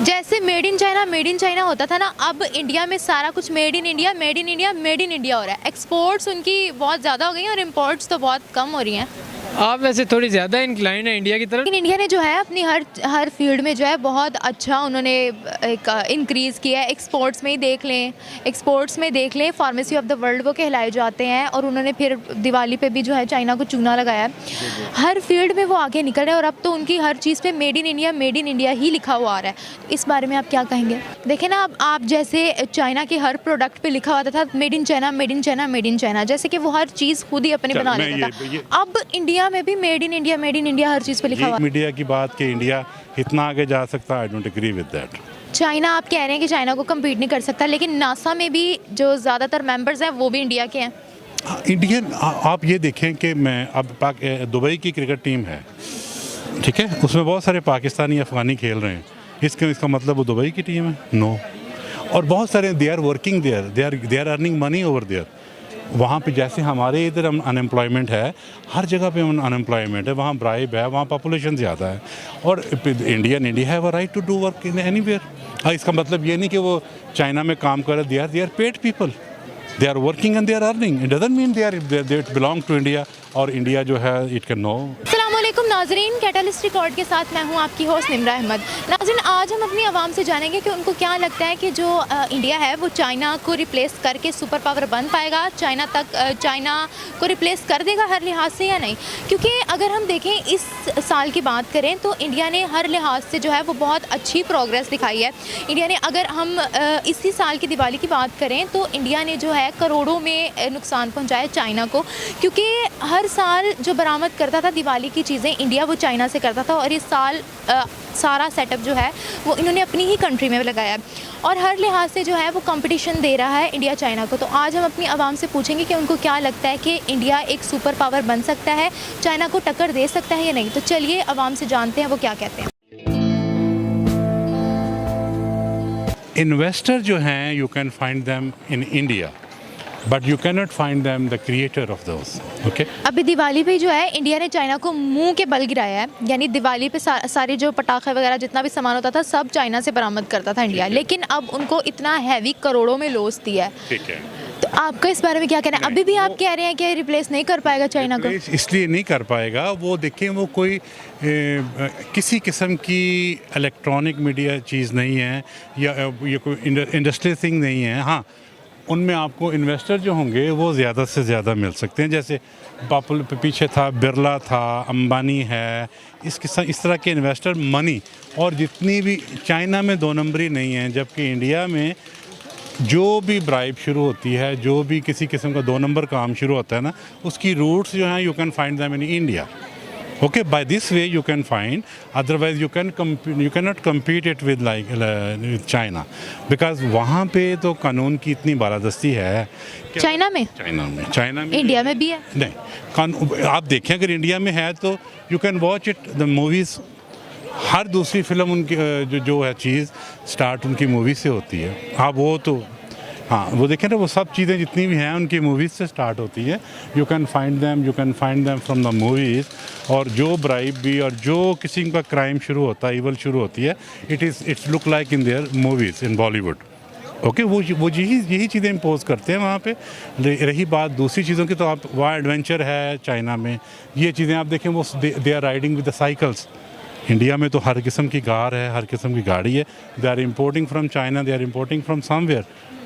जैसे made in China होता था ना, अब इंडिया में सारा कुछ made in India made in India made in India हो रहा है। एक्सपोर्ट्स उनकी बहुत ज़्यादा हो गई हैं और इम्पोर्ट्स तो बहुत कम हो रही हैं। आप वैसे थोड़ी ज़्यादा इंक्लाइन है इंडिया की तरफ। लेकिन इंडिया ने जो है अपनी हर फील्ड में जो है बहुत अच्छा उन्होंने एक इंक्रीज़ किया है। एक्सपोर्ट्स में देख लें फार्मेसी ऑफ द वर्ल्ड वो कहलाए जाते हैं, और उन्होंने फिर दिवाली पे भी जो है चाइना को चूना लगाया है। हर फील्ड में वो आगे निकल रहे हैं और अब तो उनकी हर चीज़ पे मेड इन इंडिया ही लिखा हुआ आ रहा है। इस बारे में आप क्या कहेंगे? देखें ना, अब आप जैसे चाइना के हर प्रोडक्ट पे लिखा हुआ था made in China made in China made in China, जैसे कि वो हर चीज़ खुद ही अपनी बना लेता था। अब इंडिया में भी मेड इन इंडिया हर चीज़ पे लिखा हुआ है। मीडिया की बात कि इंडिया इतना आगे जा सकता है, I don't agree with that. China, आप कह रहे हैं कि चाइना को कम्पीट नहीं कर सकता, लेकिन नासा में भी जो ज़्यादातर मेंबर्स हैं वो भी इंडिया के हैं। इंडियन आप ये देखें कि मैं अब दुबई की क्रिकेट टीम है, ठीक है, उसमें बहुत सारे पाकिस्तानी अफगानी खेल रहे हैं। इसका मतलब वो दुबई की टीम है? नो। और बहुत सारे they are working there, they are earning money over there. वहाँ पे जैसे हमारे इधर अनएम्प्लॉयमेंट है, हर जगह पे अनएम्प्लॉयमेंट है, वहाँ ब्राइब है, वहाँ पॉपुलेशन ज़्यादा है, और India have a right to do work in anywhere. इसका मतलब ये नहीं कि वो चाइना में काम कर रहे, they are paid people, they are working and they are earning. It doesn't mean they belong to India, और इंडिया जो है इट कैन नो। अस्सलामुअलैकुम नाजरीन, कैटलिस्ट रिकॉर्ड के साथ मैं हूं आपकी होस्ट निम्रा अहमद। नाजरीन, आज हम अपनी आवाम से जानेंगे कि उनको क्या लगता है कि जो इंडिया है वो चाइना को रिप्लेस करके सुपर पावर बन पाएगा, चाइना को रिप्लेस कर देगा हर लिहाज से या नहीं। क्योंकि अगर हम देखें इस साल की बात करें तो इंडिया ने हर लिहाज से जो है वो बहुत अच्छी प्रोग्रेस दिखाई है। इंडिया ने, अगर हम इसी साल की दिवाली की बात करें तो इंडिया ने जो है करोड़ों में नुकसान पहुँचाया चाइना को, क्योंकि हर साल जो बरामद करता था दिवाली की चीज़ें इंडिया वो चाइना से करता था, और इस साल सारा सेटअप जो है वो इन्होंने अपनी ही कंट्री में लगाया, और हर लिहाज से जो है वो कंपटीशन दे रहा है इंडिया चाइना को। तो आज हम अपनी आवाम से पूछेंगे कि उनको क्या लगता है कि इंडिया एक सुपर पावर बन सकता है, चाइना को टक्कर दे सकता है या नहीं। तो चलिए आवाम से जानते हैं वो क्या कहते हैं। इन्वेस्टर जो हैं you can find them in India, but you can not find them the creator of those. Okay, अभी दिवाली पे जो है इंडिया ने चाइना को मुंह के बल गिराया है, यानी दिवाली पे सारे जो पटाखे वगैरह जितना भी सामान होता था सब चाइना से बरामद करता था इंडिया, लेकिन अब उनको इतना हैवी करोड़ों में लॉस दिया है। ठीक है, तो आपका इस बारे में क्या कहना है? अभी भी आप कह रहे हैं कि रिप्लेस नहीं कर पाएगा चाइना को? इसलिए नहीं कर पाएगा, वो देखिए वो कोई किसी किस्म की इलेक्ट्रॉनिक मीडिया चीज़ नहीं है, या ये कोई इंडस्ट्रियल थिंग नहीं है। हाँ, उनमें आपको इन्वेस्टर जो होंगे वो ज़्यादा से ज़्यादा मिल सकते हैं, जैसे पीछे था बिरला था, अंबानी है, इस तरह के इन्वेस्टर मनी, और जितनी भी चाइना में 2 नंबरी नहीं है, जबकि इंडिया में जो भी ब्राइब शुरू होती है, जो भी किसी किस्म का 2 नंबर काम शुरू होता है ना, उसकी रूट्स जो हैं you can find them in India. Okay, by this way you can find, otherwise you cannot compete it with with China, because वहाँ पे तो कानून की इतनी बालादस्ती है। चाइना में इंडिया में भी है नहीं, आप देखें अगर इंडिया में है तो you can watch it the movies, हर दूसरी फिल्म उनकी जो है चीज़ स्टार्ट उनकी मूवी से होती है। आप वो तो हाँ, वो देखें ना, वो सब चीज़ें जितनी भी हैं उनकी मूवीज़ से स्टार्ट होती है। You can find them from the movies, और जो ब्राइब भी और जो किसी का क्राइम शुरू होता है, इवल शुरू होती है, it's look like in their movies in Bollywood. Okay, वो यही चीज़ें इम्पोज करते हैं वहाँ पे। रही बात दूसरी चीज़ों की, तो आप वहाँ एडवेंचर है चाइना में, ये चीज़ें आप देखें, वो they are riding with the cycles. India में तो हर किस्म की कार है, हर किस्म की गाड़ी है। They are importing from China, they are importing from somewhere,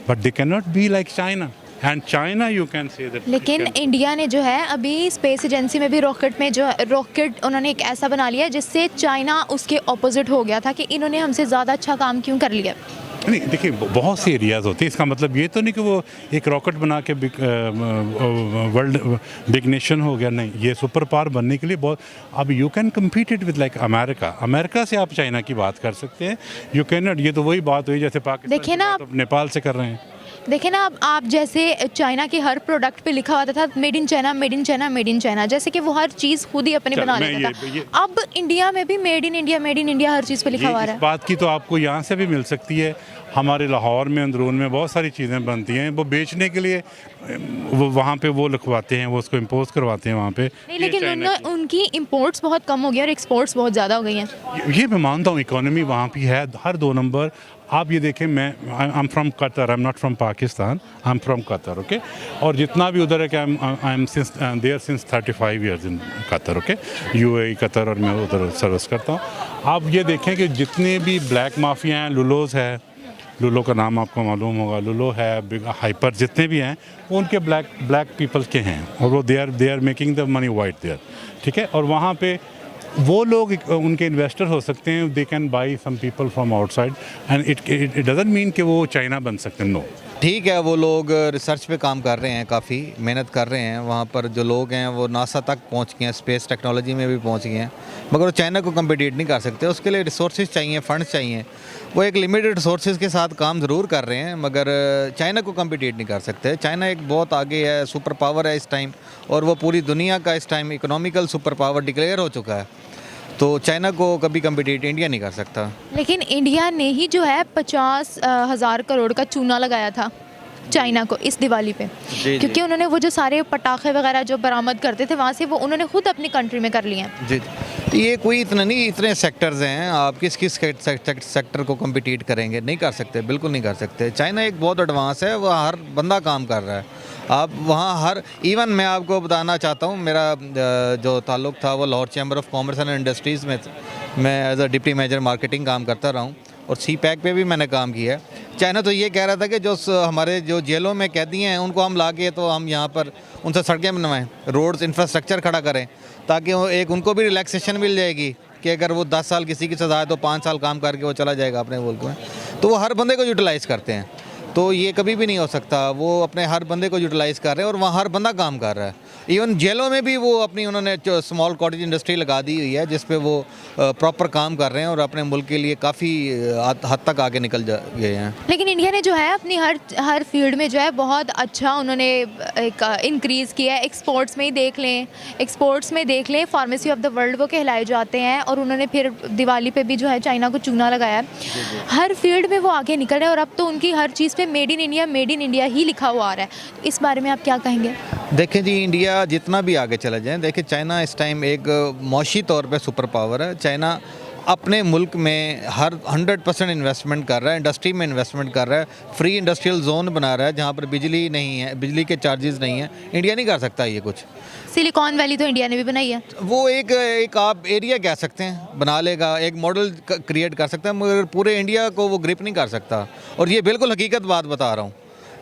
but they can not be like China, and China you can say that. लेकिन इंडिया ने जो है अभी स्पेस एजेंसी में भी रॉकेट उन्होंने एक ऐसा बना लिया जिससे चाइना उसके ऑपोजिट हो गया था कि इन्होंने हमसे ज़्यादा अच्छा काम क्यों कर लिया। नहीं, देखिए बहुत से एरियाज़ होते हैं, इसका मतलब ये तो नहीं कि वो एक रॉकेट बना के वर्ल्ड बिग नेशन हो गया, नहीं। ये सुपर पावर बनने के लिए बहुत, अब you can compete it with like America से आप चाइना की बात कर सकते हैं, यू कैन नॉट। ये तो वही बात हुई जैसे पाकिस्तान देखिए ना, तो नेपाल से कर रहे हैं। देखें ना, अब आप जैसे चाइना के हर प्रोडक्ट पे लिखा हुआ था made in China made in China made in China, जैसे कि वो हर चीज़ खुद ही अपनी बना लेता था। अब इंडिया में भी मेड इन इंडिया हर चीज़ पे लिखा हुआ है। इस बात की तो आपको यहाँ से भी मिल सकती है, हमारे लाहौर में अंदरून में बहुत सारी चीज़ें बनती हैं, वो बेचने के लिए वो वहाँ पे वो लिखवाते हैं, वो उसको इम्पोज करवाते हैं वहाँ पे। नहीं, लेकिन उनकी इंपोर्ट्स बहुत कम हो गई और एक्सपोर्ट्स बहुत ज़्यादा हो गई हैं। ये मैं मानता हूँ, इकोनॉमी वहाँ की है हर 2 नंबर। आप ये देखें, मैं I am from Qatar, I am not from Pakistan, I am from Qatar, okay. और जितना भी उधर है कि I am since there since 35 years in Qatar, okay, UAE Qatar, और मैं उधर सर्विस करता हूँ। आप ये देखें कि जितने भी ब्लैक माफिया हैं, लुलोज है, लुलो का नाम आपको मालूम होगा, लुलो है, बिग हाइपर, जितने भी हैं वो उनके ब्लैक पीपल के हैं, और वो they are making the money white there, ठीक है। और वहाँ पे वो लोग उनके इन्वेस्टर हो सकते हैं, they can buy some people from outside, and it doesn't mean कि वो चाइना बन सकते हैं, नो। ठीक है, वो लोग रिसर्च पे काम कर रहे हैं, काफ़ी मेहनत कर रहे हैं। वहाँ पर जो लोग हैं वो नासा तक पहुँच गए हैं, स्पेस टेक्नोलॉजी में भी पहुँच गए हैं, मगर वो चाइना को कम्पिटिट नहीं कर सकते। उसके लिए रिसोर्सेज चाहिए, फंड्स चाहिए। वो एक लिमिटेड रिसोर्सेज के साथ काम ज़रूर कर रहे हैं, मगर चाइना को कम्पिटिट नहीं कर सकते। चाइना एक बहुत आगे है, सुपर पावर है इस टाइम, और वो पूरी दुनिया का इस time economical super power declare हो चुका है। तो चाइना को कभी कम्पिटिट इंडिया नहीं कर सकता। लेकिन इंडिया ने ही जो है 50,000 करोड़ का चूना लगाया था चाइना को इस दिवाली पे, क्योंकि उन्होंने वो जो सारे पटाखे वगैरह जो बरामद करते थे वहाँ से, वो उन्होंने खुद अपनी कंट्री में कर लिए हैं। जी, तो ये कोई इतना नहीं, इतने सेक्टर्स हैं, आप किस सेक्टर को कम्पिटिट करेंगे? नहीं कर सकते, बिल्कुल नहीं कर सकते। चाइना एक बहुत एडवांस है, वह हर बंदा काम कर रहा है। आप वहाँ हर इवन मैं आपको बताना चाहता हूँ, मेरा जो ताल्लुक़ था वो Lahore chamber of commerce and industries में, मैं as a deputy manager marketing काम करता रहा हूँ, और सी पैक पे भी मैंने काम किया है। चाइना तो ये कह रहा था कि जो हमारे जो जेलों में कैदी हैं उनको हम ला के तो हम यहाँ पर उनसे सड़कें बनवाएं, रोड्स इंफ्रास्ट्रक्चर खड़ा करें, ताकि वो एक उनको भी रिलैक्सेशन मिल जाएगी कि अगर वो 10 साल किसी की सज़ा है तो 5 साल काम करके वो चला जाएगा अपने मुल्क में। तो वो हर बंदे को यूटिलाइज़ करते हैं, तो ये कभी भी नहीं हो सकता। वो अपने हर बंदे को यूटिलाइज़ कर रहे हैं और वहाँ हर बंदा काम कर रहा है। इवन जेलों में भी वो अपनी उन्होंने जो स्मॉल कॉटेज इंडस्ट्री लगा दी हुई है, जिस पे वो प्रॉपर काम कर रहे हैं और अपने मुल्क के लिए काफ़ी हद तक आगे निकल गए हैं। लेकिन इंडिया ने जो है अपनी हर फील्ड में जो है बहुत अच्छा उन्होंने एक इंक्रीज़ किया है। एक्सपोर्ट्स में देख लें फार्मेसी ऑफ द वर्ल्ड वो कहलाए जाते हैं, और उन्होंने फिर दिवाली पे भी जो है चाइना को चूना लगाया है। हर फील्ड में वो आगे निकल रहे हैं, और अब तो उनकी हर चीज़ पे मेड इन इंडिया ही लिखा हुआ आ रहा है। इस बारे में आप क्या कहेंगे? देखें जी, इंडिया जितना भी आगे चला जाए, देखिए चाइना इस टाइम एक मौशी तौर पे सुपर पावर है। चाइना अपने मुल्क में हर 100% इन्वेस्टमेंट कर रहा है, इंडस्ट्री में इन्वेस्टमेंट कर रहा है, फ्री इंडस्ट्रियल जोन बना रहा है जहाँ पर बिजली नहीं है, बिजली के चार्जेस नहीं है। इंडिया नहीं कर सकता ये कुछ। सिलिकॉन वैली तो इंडिया ने भी बनाई है। वो एक आप एरिया कह सकते हैं, बना लेगा, एक मॉडल क्रिएट कर सकता है, मगर पूरे इंडिया को वो ग्रिप नहीं कर सकता। और ये बिल्कुल हकीकत बात बता रहा हूँ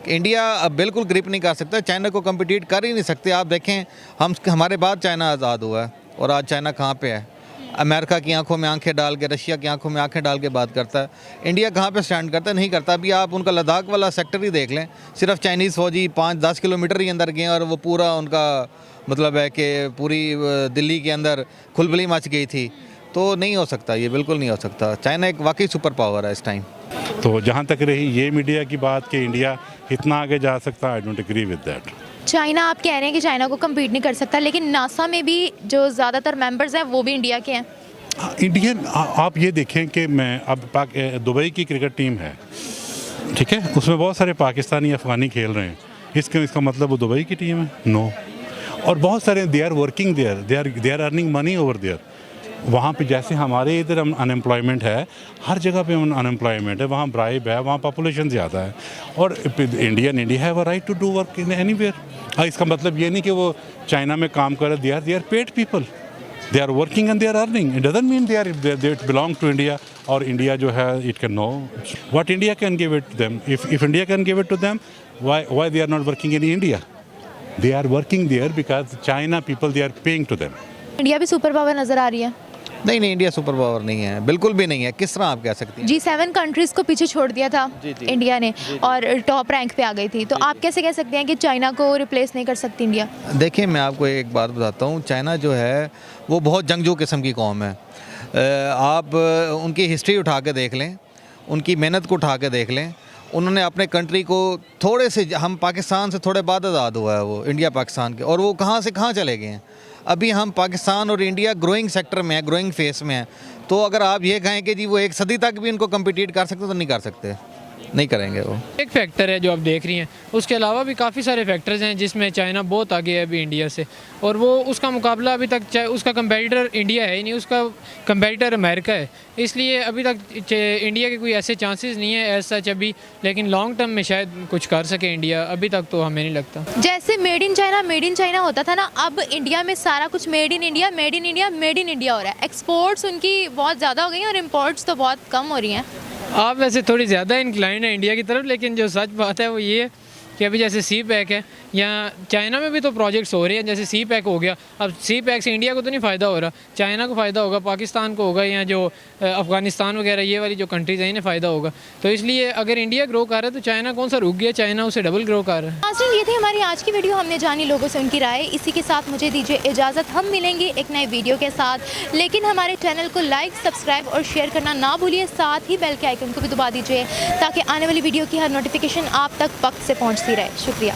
कि इंडिया अब बिल्कुल ग्रिप नहीं कर सकता, चाइना को कम्पिटिट कर ही नहीं सकते। आप देखें, हमारे बाद चाइना आज़ाद हुआ है, और आज चाइना कहाँ पे है? अमेरिका की आंखों में आंखें डाल के, रशिया की आंखों में आंखें डाल के बात करता है। इंडिया कहाँ पे स्टैंड करता है? नहीं करता। अभी आप उनका लद्दाख वाला सेक्टर ही देख लें, सिर्फ चाइनीज़ फौजी 5-10 किलोमीटर ही अंदर गए, और वो पूरा उनका मतलब है कि पूरी दिल्ली के अंदर खुलबली मच गई थी। तो नहीं हो सकता, ये बिल्कुल नहीं हो सकता। चाइना एक वाकई सुपर पावर है इस टाइम। तो जहाँ तक रही ये मीडिया की बात कि इंडिया इतना आगे जा सकता, I don't agree with that. China, आप कह रहे हैं कि चाइना को कम्पीट नहीं कर सकता, लेकिन नासा में भी जो ज़्यादातर मेंबर्स हैं वो भी इंडिया के हैं। इंडियन, आप ये देखें कि मैं अब दुबई की क्रिकेट टीम है, ठीक है, उसमें बहुत सारे पाकिस्तानी अफगानी खेल रहे हैं। इसका मतलब वो दुबई की टीम है? नो। और बहुत सारे they are working there, they are earning money over there. वहाँ पे जैसे हमारे इधर अनएम्प्लॉयमेंट है, हर जगह पे अनएम्प्लॉयमेंट है, वहाँ ब्राइब है, वहाँ पॉपुलेशन ज़्यादा है, और India have a right to do work in anywhere. इसका मतलब ये नहीं कि वो चाइना में काम कर रहे, they are paid people, they are working and they are earning. It doesn't mean they belong to India, और इंडिया जो है it can know what India can give it to them. If India can give it to them, why they are not working in India? They are working there because China people, they are paying to them. India भी super power नज़र आ रही है? नहीं, India super power नहीं है, बिल्कुल भी नहीं है। किस तरह आप कह सकती हैं? G7 कंट्रीज़ को पीछे छोड़ दिया था इंडिया ने, और टॉप रैंक पे आ गई थी। तो आप कैसे कह सकते हैं कि चाइना को रिप्लेस नहीं कर सकती इंडिया? देखिए, मैं आपको एक बात बताता हूँ, चाइना जो है वो बहुत जंगजू किस्म की कौम है। आप उनकी हिस्ट्री उठा के देख लें, उनकी मेहनत को उठा के देख लें। उन्होंने अपने कंट्री को थोड़े से, हम पाकिस्तान से थोड़े बाद आज़ाद हुआ है वो, इंडिया पाकिस्तान के, और वो कहाँ से कहाँ चले गए हैं। अभी हम पाकिस्तान और इंडिया ग्रोइंग सेक्टर में है, ग्रोइंग फेस में है। तो अगर आप ये कहें कि जी वो 1 सदी तक भी इनको कम्पिटिट कर सकते तो नहीं कर सकते। नहीं करेंगे वो। एक फैक्टर है जो आप देख रही हैं, उसके अलावा भी काफ़ी सारे फैक्टर्स हैं जिसमें चाइना बहुत आगे है अभी इंडिया से, और वो उसका मुकाबला अभी तक उसका कंपेटिटर इंडिया है ही नहीं, उसका कंपेटिटर अमेरिका है। इसलिए अभी तक इंडिया के कोई ऐसे चांसेस नहीं है एज सच अभी, लेकिन लॉन्ग टर्म में शायद कुछ कर सके इंडिया, अभी तक तो हमें नहीं लगता। जैसे मेड इन चाइना होता था ना, अब इंडिया में सारा कुछ made in India made in India made in India हो रहा है। एक्सपोर्ट्स उनकी बहुत ज़्यादा हो गई हैं और इम्पोर्ट्स तो बहुत कम हो रही हैं। आप वैसे थोड़ी ज़्यादा इंक्लाइन है इंडिया की तरफ, लेकिन जो सच बात है वो ये है कि अभी जैसे सी पैक है, या चाइना में भी तो प्रोजेक्ट्स हो रहे हैं, जैसे सी पैक हो गया। अब सी पैक से इंडिया को तो नहीं फ़ायदा हो रहा, चाइना को फ़ायदा होगा, पाकिस्तान को होगा, या जो अफ़गानिस्तान वगैरह ये वाली जो कंट्रीज़ हैं इन्हें फ़ायदा होगा। तो इसलिए अगर इंडिया ग्रो कर रहा है तो चाइना कौन सा रुक गया, चाइना उसे डबल ग्रो कर रहा है। नाज़रीन, ये थी हमारी आज की वीडियो, हमने जानी लोगों से उनकी राय। इसी के साथ मुझे दीजिए इजाज़त, हम मिलेंगे एक नए वीडियो के साथ। लेकिन हमारे चैनल को लाइक, सब्सक्राइब और शेयर करना ना भूलिए, साथ ही बेल के आइकन को भी दबा दीजिए ताकि आने वाली वीडियो की हर नोटिफिकेशन आप तक वक्त से पहुँचती रहे। शुक्रिया।